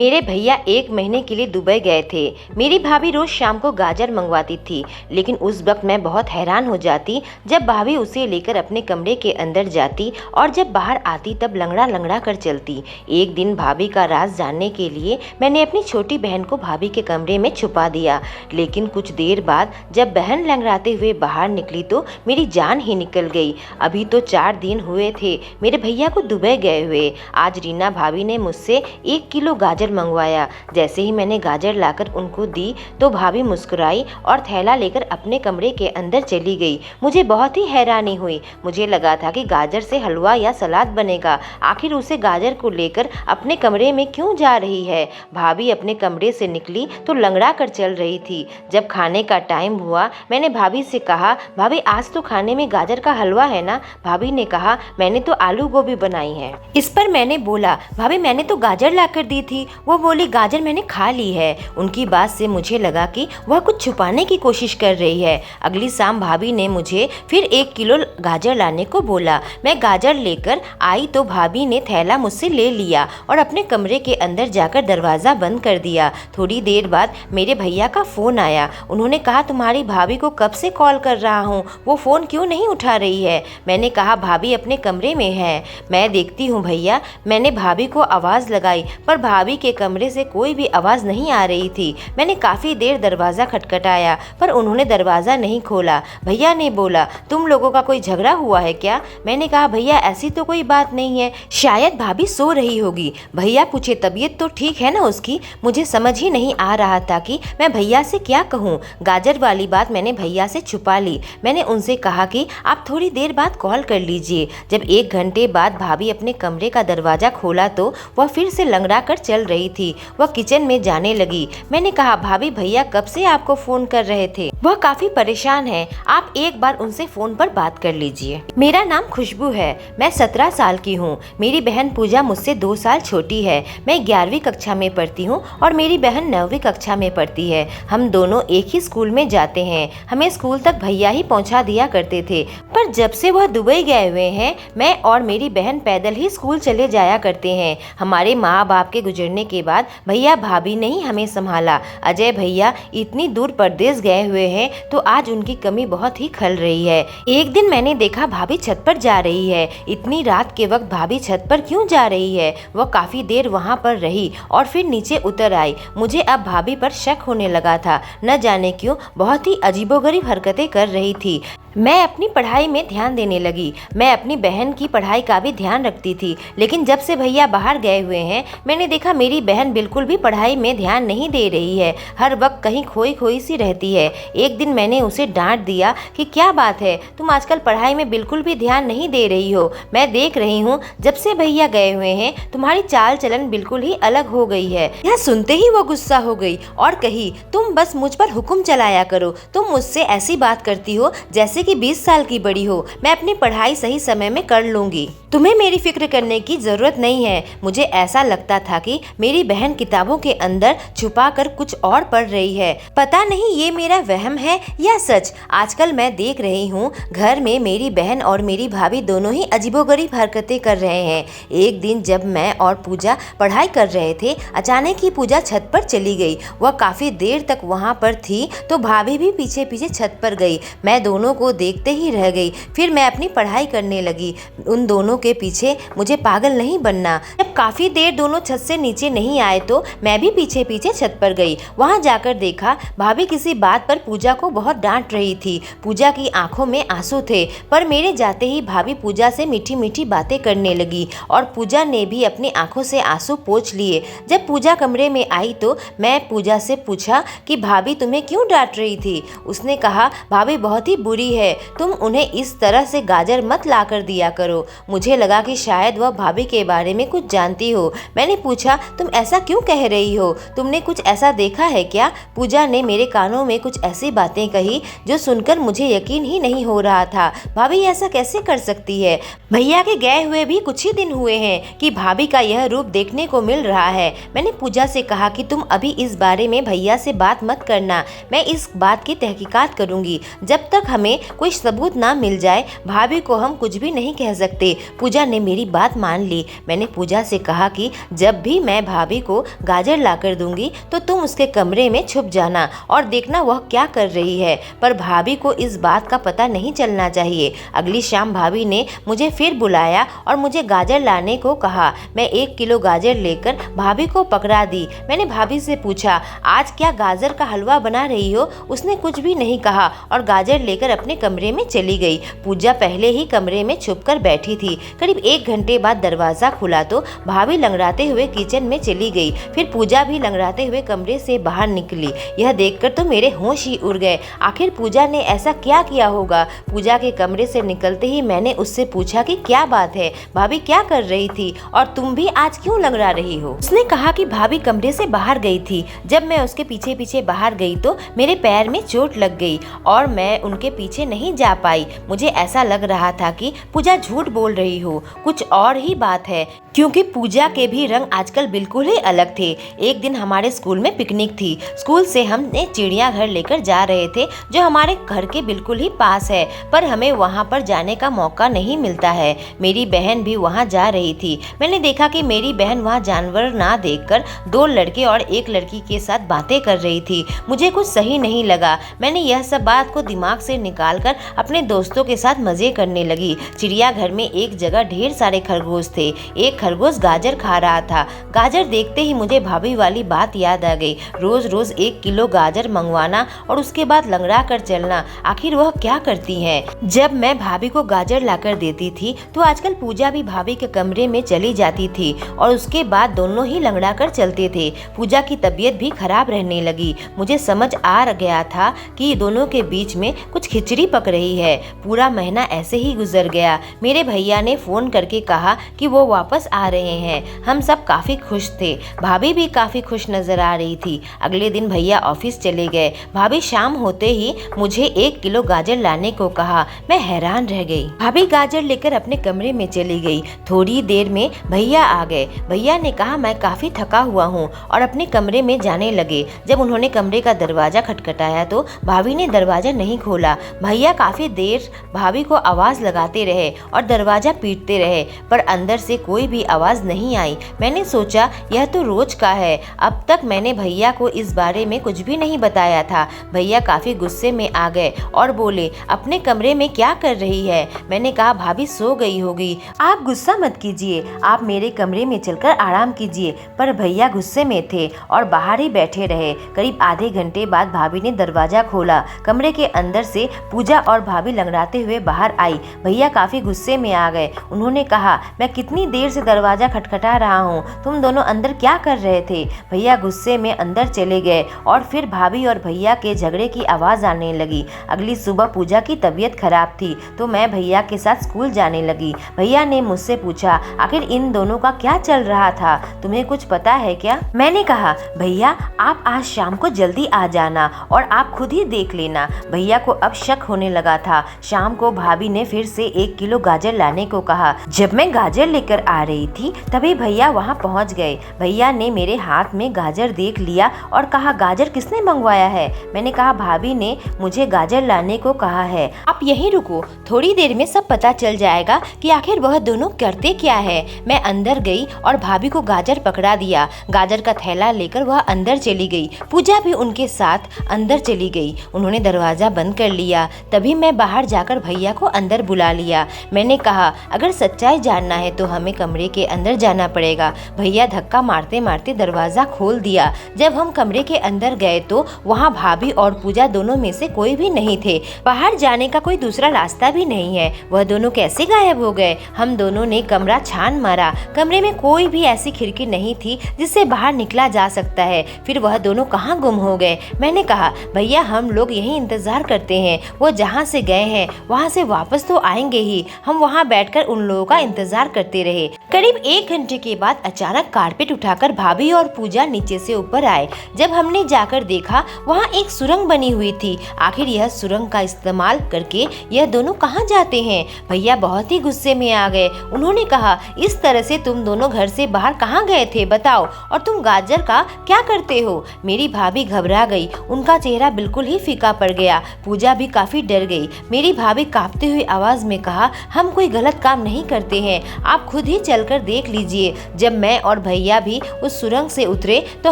मेरे भैया 1 महीने के लिए दुबई गए थे। मेरी भाभी रोज शाम को गाजर मंगवाती थी, लेकिन उस वक्त मैं बहुत हैरान हो जाती जब भाभी उसे लेकर अपने कमरे के अंदर जाती और जब बाहर आती तब लंगड़ा लंगड़ा कर चलती। एक दिन भाभी का राज जानने के लिए मैंने अपनी छोटी बहन को भाभी के कमरे में छुपा दिया, लेकिन कुछ देर बाद जब बहन लंगड़ाते हुए बाहर निकली तो मेरी जान ही निकल गई। अभी तो 4 दिन हुए थे मेरे भैया को दुबई गए हुए। आज रीना भाभी ने मुझसे 1 किलो गाजर मंगवाया। जैसे ही मैंने गाजर लाकर उनको दी तो भाभी मुस्कुराई और थैला लेकर अपने कमरे के अंदर चली गई। मुझे बहुत ही हैरानी हुई। मुझे लगा था कि गाजर से हलवा या सलाद बनेगा, आखिर उसे गाजर को लेकर अपने कमरे में क्यों जा रही है। भाभी अपने कमरे से निकली तो लंगड़ा कर चल रही थी। जब खाने का टाइम हुआ मैंने भाभी से कहा, भाभी आज तो खाने में गाजर का हलवा है ना। भाभी ने कहा, मैंने तो आलू गोभी बनाई है। इस पर मैंने बोला, भाभी मैंने तो गाजर लाकर दी थी। वो बोली, गाजर मैंने खा ली है। उनकी बात से मुझे लगा कि वह कुछ छुपाने की कोशिश कर रही है। अगली शाम भाभी ने मुझे फिर 1 किलो गाजर लाने को बोला। मैं गाजर लेकर आई तो भाभी ने थैला मुझसे ले लिया और अपने कमरे के अंदर जाकर दरवाज़ा बंद कर दिया। थोड़ी देर बाद मेरे भैया का फ़ोन आया। उन्होंने कहा, तुम्हारी भाभी को कब से कॉल कर रहा हूँ, वो फ़ोन क्यों नहीं उठा रही है। मैंने कहा, भाभी अपने कमरे में है, मैं देखती हूँ भैया। मैंने भाभी को आवाज़ लगाई पर भाभी के कमरे से कोई भी आवाज़ नहीं आ रही थी। मैंने काफ़ी देर दरवाज़ा खटखटाया पर उन्होंने दरवाज़ा नहीं खोला। भैया ने बोला, तुम लोगों का कोई झगड़ा हुआ है क्या। मैंने कहा, भैया ऐसी तो कोई बात नहीं है, शायद भाभी सो रही होगी। भैया पूछे, तबीयत तो ठीक है ना उसकी। मुझे समझ ही नहीं आ रहा था कि मैं भैया से क्या कहूँ। गाजर वाली बात मैंने भैया से छुपा ली। मैंने उनसे कहा कि आप थोड़ी देर बाद कॉल कर लीजिए। जब 1 घंटे बाद भाभी अपने कमरे का दरवाज़ा खोला तो वह फिर से लंगड़ा कर चल रही थी। वह किचन में जाने लगी। मैंने कहा, भाभी भैया कब से आपको फोन कर रहे थे, वह काफी परेशान है, आप एक बार उनसे फोन पर बात कर लीजिए। मेरा नाम खुशबू है, मैं 17 साल की हूँ। मेरी बहन पूजा मुझसे 2 साल छोटी है। मैं 11वीं कक्षा में पढ़ती हूँ और मेरी बहन 9वीं कक्षा में पढ़ती है। हम दोनों एक ही स्कूल में जाते हैं। हमें स्कूल तक भैया ही पहुँचा दिया करते थे, पर जब से वह दुबई गए हुए हैं मैं और मेरी बहन पैदल ही स्कूल चले जाया करते हैं। हमारे माँ बाप के गुजरने के बाद भैया भाभी ने ही हमें संभाला। अजय भैया इतनी दूर परदेश गए हुए हैं तो आज उनकी कमी बहुत ही खल रही है। एक दिन मैंने देखा भाभी छत पर जा रही है। इतनी रात के वक्त भाभी छत पर क्यों जा रही है। वह काफी देर वहां पर रही और फिर नीचे उतर आई। मुझे अब भाभी पर शक होने लगा था। न जाने क्यों बहुत ही अजीबोगरीब हरकतें कर रही थी। मैं अपनी पढ़ाई में ध्यान देने लगी। मैं अपनी बहन की पढ़ाई का भी ध्यान रखती थी, लेकिन जब से भैया बाहर गए हुए हैं मैंने देखा मेरी बहन बिल्कुल भी पढ़ाई में ध्यान नहीं दे रही है। हर वक्त कहीं खोई खोई सी रहती है। एक दिन मैंने उसे डांट दिया कि क्या बात है, तुम आजकल पढ़ाई में बिल्कुल भी ध्यान नहीं दे रही हो। मैं देख रही हूँ जब से भैया गए हुए हैं तुम्हारी चाल चलन बिल्कुल ही अलग हो गई है। यह सुनते ही वो गुस्सा हो गई और कही, तुम बस मुझ पर हुक्म चलाया करो। तुम मुझसे ऐसी बात करती हो जैसे कि 20 साल की बड़ी हो। मैं अपनी पढ़ाई सही समय में कर लूंगी, तुम्हें मेरी फिक्र करने की जरूरत नहीं है। मुझे ऐसा लगता था कि मेरी बहन किताबों के अंदर छुपाकर कुछ और पढ़ रही है। पता नहीं ये मेरा वहम है या सच। आजकल मैं देख रही हूँ घर में मेरी बहन और मेरी भाभी दोनों ही अजीबोगरीब हरकतें कर रहे हैं। एक दिन जब मैं और पूजा पढ़ाई कर रहे थे, अचानक ही पूजा छत पर चली गई। वह काफी देर तक वहाँ पर थी तो भाभी भी पीछे पीछे छत पर गई। मैं दोनों को देखते ही रह गई। फिर मैं अपनी पढ़ाई करने लगी। उन दोनों के पीछे मुझे पागल नहीं बनना। जब काफी देर दोनों छत से नीचे नहीं आए तो मैं भी पीछे पीछे छत पर गई। वहां जाकर देखा भाभी किसी बात पर पूजा को बहुत डांट रही थी। पूजा की आंखों में आंसू थे, पर मेरे जाते ही भाभी पूजा से मीठी मीठी बातें करने लगी और पूजा ने भी अपनी आंखों से आंसू पोंछ लिए। जब पूजा कमरे में आई तो मैं पूजा से पूछा कि भाभी तुम्हें क्यों डांट रही थी। उसने कहा, भाभी बहुत ही बुरी है, तुम उन्हें इस तरह से गाजर मत ला कर दिया करो। मुझे लगा कि शायद वह भाभी के बारे में कुछ जानती हो। मैंने पूछा, तुम ऐसा क्यों कह रही हो, तुमने कुछ ऐसा देखा है क्या। पूजा ने मेरे कानों में कुछ ऐसी बातें कही जो सुनकर मुझे यकीन ही नहीं हो रहा था। भाभी ऐसा कैसे कर सकती है। भैया के गए हुए भी कुछ ही दिन हुए हैं कि भाभी का यह रूप देखने को मिल रहा है। मैंने पूजा से कहा कि तुम अभी इस बारे में भैया से बात मत करना, मैं इस बात की तहकीकात करूंगी। जब तक हमें कोई सबूत ना मिल जाए भाभी को हम कुछ भी नहीं कह सकते। पूजा ने मेरी बात मान ली। मैंने पूजा से कहा कि जब भी मैं भाभी को गाजर लाकर दूंगी तो तुम उसके कमरे में छुप जाना और देखना वह क्या कर रही है, पर भाभी को इस बात का पता नहीं चलना चाहिए। अगली शाम भाभी ने मुझे फिर बुलाया और मुझे गाजर लाने को कहा। मैं 1 किलो गाजर लेकर भाभी को पकड़ा दी। मैंने भाभी से पूछा, आज क्या गाजर का हलवा बना रही हो? उसने कुछ भी नहीं कहा और गाजर लेकर अपने कमरे में चली गई। पूजा पहले ही कमरे में छुपकर बैठी थी। करीब 1 घंटे बाद दरवाजा खुला तो भाभी लंगड़ाते हुए किचन में चली गई। फिर पूजा भी लंगड़ाते हुए कमरे से बाहर निकली। यह देखकर तो मेरे होश ही उड़ गए। आखिर पूजा ने ऐसा क्या किया होगा? पूजा के कमरे से निकलते ही मैंने उससे पूछा कि क्या बात है, भाभी क्या कर रही थी और तुम भी आज क्यों लंगड़ा रही हो? उसने कहा कि भाभी कमरे से बाहर गई थी। जब मैं उसके पीछे पीछे बाहर गई तो मेरे पैर में चोट लग गई और मैं उनके पीछे नहीं जा पाई। मुझे ऐसा लग रहा था कि पूजा झूठ बोल रही हो, कुछ और ही बात है, क्योंकि पूजा के भी रंग आजकल बिल्कुल ही अलग थे। एक दिन हमारे स्कूल में पिकनिक थी। स्कूल से हमने चिड़ियाघर लेकर जा रहे थे जो हमारे घर के बिल्कुल ही पास है, पर हमें वहां पर जाने का मौका नहीं मिलता है। मेरी बहन भी वहां जा रही थी। मैंने देखा कि मेरी बहन वहां जानवर ना देखकर 2 लड़के और 1 लड़की के साथ बातें कर रही थी। मुझे कुछ सही नहीं लगा। मैंने यह सब बात को दिमाग से निकालकर अपने दोस्तों के साथ मजे करने लगी। चिड़ियाघर में एक जगह ढेर सारे खरगोश थे। एक खरगोश गाजर खा रहा था। गाजर देखते ही मुझे भाभी वाली बात याद आ गई। रोज रोज 1 किलो गाजर मंगवाना और उसके बाद लंगड़ा कर चलना, आखिर वह क्या करती हैं? जब मैं भाभी को गाजर लाकर देती थी तो आजकल पूजा भी भाभी के कमरे में चली जाती थी और उसके बाद दोनों ही लंगड़ा कर चलते थे। पूजा की तबीयत भी खराब रहने लगी। मुझे समझ आ गया था कि दोनों के बीच में कुछ खिचड़ी पक रही है। पूरा महीना ऐसे ही गुजर गया। मेरे भैया ने फोन करके कहा कि वो वापस आ रहे हैं। हम सब काफी खुश थे। भाभी भी काफी खुश नजर आ रही थी। अगले दिन भैया ऑफिस चले गए। भाभी शाम होते ही मुझे 1 किलो गाजर लाने को कहा। मैं हैरान रह गई। भाभी गाजर लेकर अपने कमरे में चली गई। थोड़ी देर में भैया आ गए। भैया ने कहा मैं काफी थका हुआ हूँ और अपने कमरे में जाने लगे। जब उन्होंने कमरे का दरवाजा खटखटाया तो भाभी ने दरवाजा नहीं खोला। भैया काफी देर भाभी को आवाज लगाते रहे और दरवाजा पीटते रहे, पर अंदर से कोई भी आवाज नहीं आई। मैंने सोचा यह तो रोज का है। अब तक मैंने भैया को इस बारे में कुछ भी नहीं बताया था। भैया काफी गुस्से में आ गए और बोले, अपने कमरे में क्या कर रही है? मैंने कहा भाभी सो गई होगी। आप गुस्सा मत कीजिए, आप मेरे कमरे में चलकर आराम कीजिए। पर भैया गुस्से में थे और बाहर ही बैठे रहे। करीब आधे घंटे बाद भाभी ने दरवाजा खोला। कमरे के अंदर से पूजा और भाभी लंगड़ाते हुए बाहर आई। भैया काफी गुस्से में आ गए। उन्होंने कहा मैं कितनी देर से दरवाजा खटखटा रहा हूँ, तुम दोनों अंदर क्या कर रहे थे? भैया गुस्से में अंदर चले गए और फिर भाभी और भैया के झगड़े की आवाज आने लगी। अगली सुबह पूजा की तबीयत खराब थी तो मैं भैया के साथ स्कूल जाने लगी। भैया ने मुझसे पूछा आखिर इन दोनों का क्या चल रहा था, तुम्हें कुछ पता है क्या? मैंने कहा भैया आप आज शाम को जल्दी आ जाना और आप खुद ही देख लेना। भैया को अब शक होने लगा था। शाम को भाभी ने फिर से 1 किलो गाजर लाने को कहा। जब मैं गाजर लेकर आ रही थी तभी भैया वहाँ पहुँच गए। भैया ने मेरे हाथ में गाजर देख लिया और कहा गाजर किसने मंगवाया है? मैंने कहा भाभी ने मुझे गाजर लाने को कहा है। आप यहीं रुको, थोड़ी देर में सब पता चल जाएगा कि आखिर वह दोनों करते क्या है। मैं अंदर गई और भाभी को गाजर पकड़ा दिया। गाजर का थैला लेकर वह अंदर चली गई। पूजा भी उनके साथ अंदर चली गई। उन्होंने दरवाजा बंद कर लिया। तभी मैं बाहर जाकर भैया को अंदर बुला लिया। मैंने कहा अगर सच्चाई जानना है तो हमें कमरे के अंदर जाना पड़ेगा। भैया धक्का मारते मारते दरवाजा खोल दिया। जब हम कमरे के अंदर गए तो वहाँ भाभी और पूजा दोनों में से कोई भी नहीं थे। बाहर जाने का कोई दूसरा रास्ता भी नहीं है। वह दोनों कैसे गायब हो गए? हम दोनों ने कमरा छान मारा। कमरे में कोई भी ऐसी खिड़की नहीं थी जिससे बाहर निकला जा सकता है। फिर वह दोनों कहाँ गुम हो गए? मैंने कहा भैया हम लोग यहीं इंतजार करते हैं, वो जहाँ से गए हैं वहाँ से वापस तो आएंगे ही। हम वहाँ बैठकर उन लोगों का इंतजार करते रहे। करीब 1 घंटे के बाद अचानक कारपेट उठाकर भाभी और पूजा नीचे से ऊपर आए। जब हमने जाकर देखा वहाँ एक सुरंग बनी हुई थी। आखिर यह सुरंग का इस्तेमाल करके यह दोनों कहाँ जाते हैं? भैया बहुत ही गुस्से में आ गए। उन्होंने कहा, इस तरह से तुम दोनों घर से बाहर कहाँ गए थे बताओ, और तुम गाजर का क्या करते हो? मेरी भाभी घबरा गई, उनका चेहरा बिल्कुल ही फीका पड़ गया। पूजा भी काफी डर गई। मेरी भाभी कांपते हुए आवाज में कहा, हम कोई गलत काम नहीं करते हैं, आप खुद ही चलकर देख लीजिए। जब मैं और भैया भी उस सुरंग से उतरे तो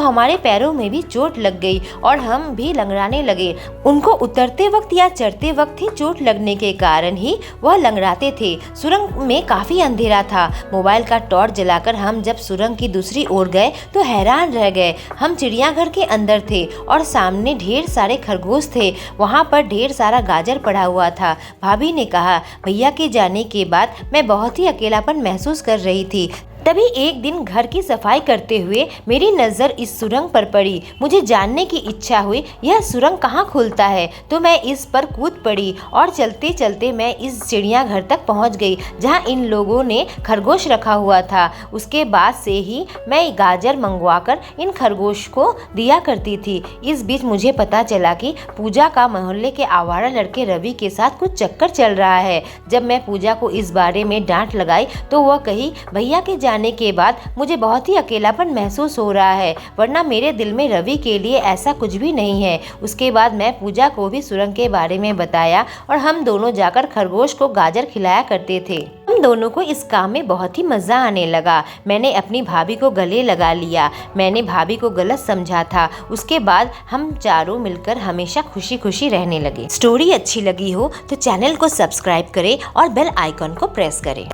हमारे पैरों में भी चोट लग गई और हम भी लंगड़ाने लगे। उनको उतरते वक्त या चढ़ते वक्त ही चोट लगने के कारण ही वह लंगड़ाते थे। सुरंग में काफी अंधेरा था। मोबाइल का टॉर्च जलाकर हम जब सुरंग की दूसरी ओर गए तो हैरान रह गए। हम चिड़ियाघर के अंदर थे और सामने ढेर सारे खरगोश थे। वहाँ पर ढेर सारा गाजर पड़ा हुआ था। भाभी ने कहा, भैया के जाने के बाद मैं बहुत ही अकेलापन महसूस कर रही थी। तभी एक दिन घर की सफाई करते हुए मेरी नज़र इस सुरंग पर पड़ी। मुझे जानने की इच्छा हुई यह सुरंग कहाँ खुलता है, तो मैं इस पर कूद पड़ी और चलते चलते मैं इस चिड़ियाघर तक पहुँच गई जहाँ इन लोगों ने खरगोश रखा हुआ था। उसके बाद से ही मैं गाजर मंगवाकर इन खरगोश को दिया करती थी। इस बीच मुझे पता चला कि पूजा का मोहल्ले के आवारा लड़के रवि के साथ कुछ चक्कर चल रहा है। जब मैं पूजा को इस बारे में डांट लगाई तो वह कही, भैया के जाने के बाद मुझे बहुत ही अकेलापन महसूस हो रहा है, वरना मेरे दिल में रवि के लिए ऐसा कुछ भी नहीं है। उसके बाद मैं पूजा को भी सुरंग के बारे में बताया और हम दोनों जाकर खरगोश को गाजर खिलाया करते थे। हम दोनों को इस काम में बहुत ही मजा आने लगा। मैंने अपनी भाभी को गले लगा लिया। मैंने भाभी को गलत समझा था। उसके बाद हम चारों मिलकर हमेशा खुशी खुशी रहने लगे। स्टोरी अच्छी लगी हो तो चैनल को सब्सक्राइब करें और बेल आइकॉन को प्रेस करें।